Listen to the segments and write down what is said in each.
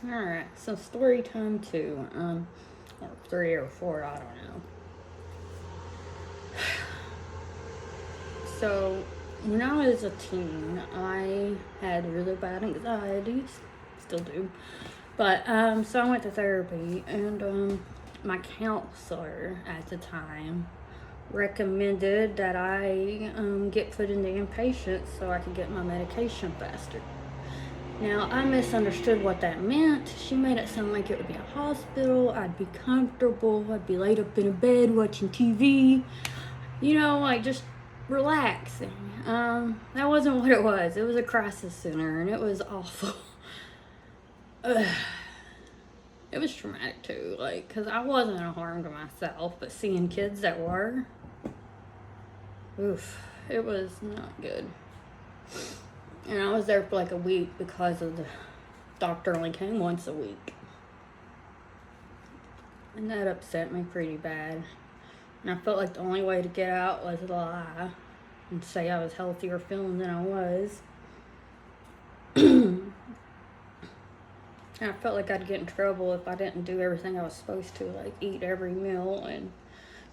Alright, so story time 2. Or 3 or 4, I don't know. So, when I was a teen, I had really bad anxieties. Still do. But, so I went to therapy, and, my counselor at the time recommended that I get put into inpatient so I could get my medication faster. Now, I misunderstood what that meant. She made it sound like it would be a hospital, I'd be comfortable, I'd be laid up in a bed watching TV, like just relaxing. That wasn't what it was. It was a crisis center, and it was awful. It was traumatic too, because I wasn't a harm to myself, but seeing kids that were, oof, it was not good. And I was there for like a week because of the doctor only came once a week. And that upset me pretty bad. And I felt like the only way to get out was to lie and say I was healthier feeling than I was. And I felt like I'd get in trouble if I didn't do everything I was supposed to, like eat every meal and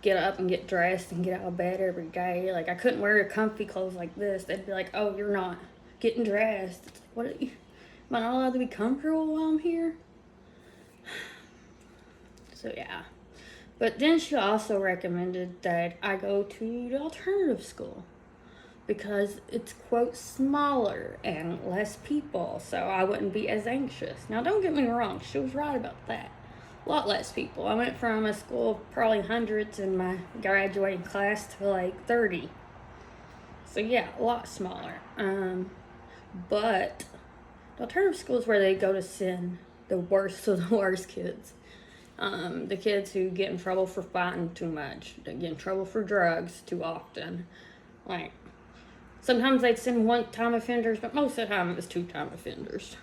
get up and get dressed and get out of bed every day. Like, I couldn't wear comfy clothes like this. They'd be like, oh, you're not getting dressed. It's like, what are you, am I not allowed to be comfortable while I'm here? So yeah. But then she also recommended that I go to the alternative school because it's, quote, smaller and less people, so I wouldn't be as anxious. Now, don't get me wrong, she was right about that. A lot less people. I went from a school of probably hundreds in my graduating class to like 30. So yeah, a lot smaller. But the alternative school is where they go to send the worst of the worst kids. The kids who get in trouble for fighting too much, they get in trouble for drugs too often. Like, sometimes they'd send one-time offenders, but most of the time it was two-time offenders.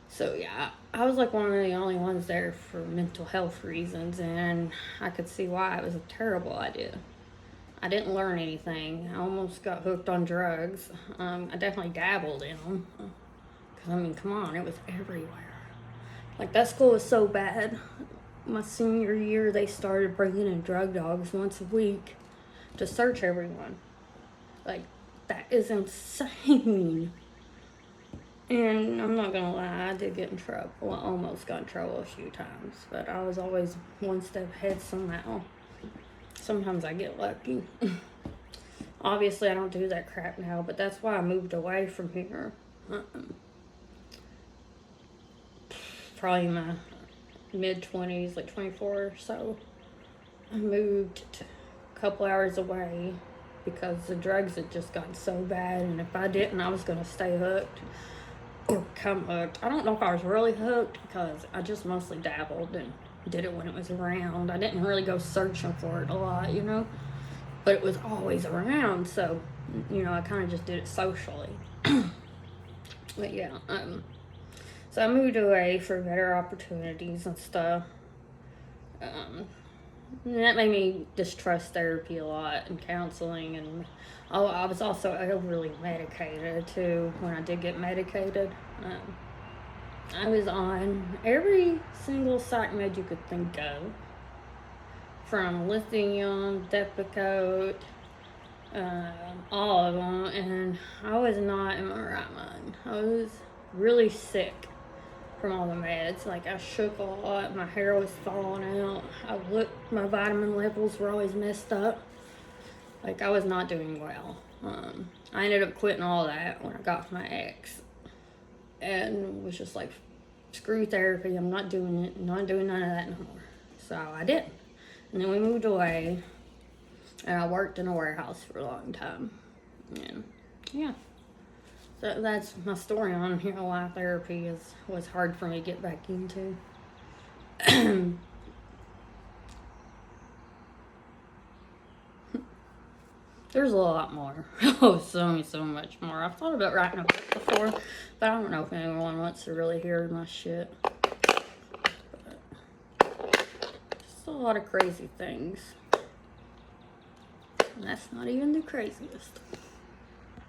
So yeah, I was like one of the only ones there for mental health reasons, and I could see why it was a terrible idea. I didn't learn anything. I almost got hooked on drugs. I definitely dabbled in them. Because, I mean, come on, it was everywhere. Like, that school was so bad. My senior year, they started bringing in drug dogs once a week to search everyone. Like, that is insane. And I'm not gonna lie, I did get in trouble. Well, I almost got in trouble a few times, but I was always one step ahead somehow. Sometimes I get lucky. Obviously, I don't do that crap now, but that's why I moved away from here. Probably in my mid-20s, like 24 or so. I moved a couple hours away because the drugs had just gotten so bad, and if I didn't, I was gonna stay hooked. Or become hooked. I don't know if I was really hooked because I just mostly dabbled and did it when it was around. I didn't really go searching for it a lot, but it was always around, so I kind of just did it socially. But yeah, so I moved away for better opportunities and stuff. And that made me distrust therapy a lot and counseling, and I was also overly medicated too. When I did get medicated, I was on every single psych med you could think of, from lithium, Depakote, all of them, and I was not in my right mind. I was really sick from all the meds. Like, I shook a lot, my hair was falling out, my vitamin levels were always messed up. Like, I was not doing well. I ended up quitting all that when I got my ex, and was just like, screw therapy, I'm not doing it, not doing none of that no more. So I did. And then we moved away, and I worked in a warehouse for a long time. And yeah. So that's my story on why therapy was hard for me to get back into. There's a lot more. Oh, so much more. I've thought about writing a book before, but I don't know if anyone wants to really hear my shit. Just a lot of crazy things. And that's not even the craziest.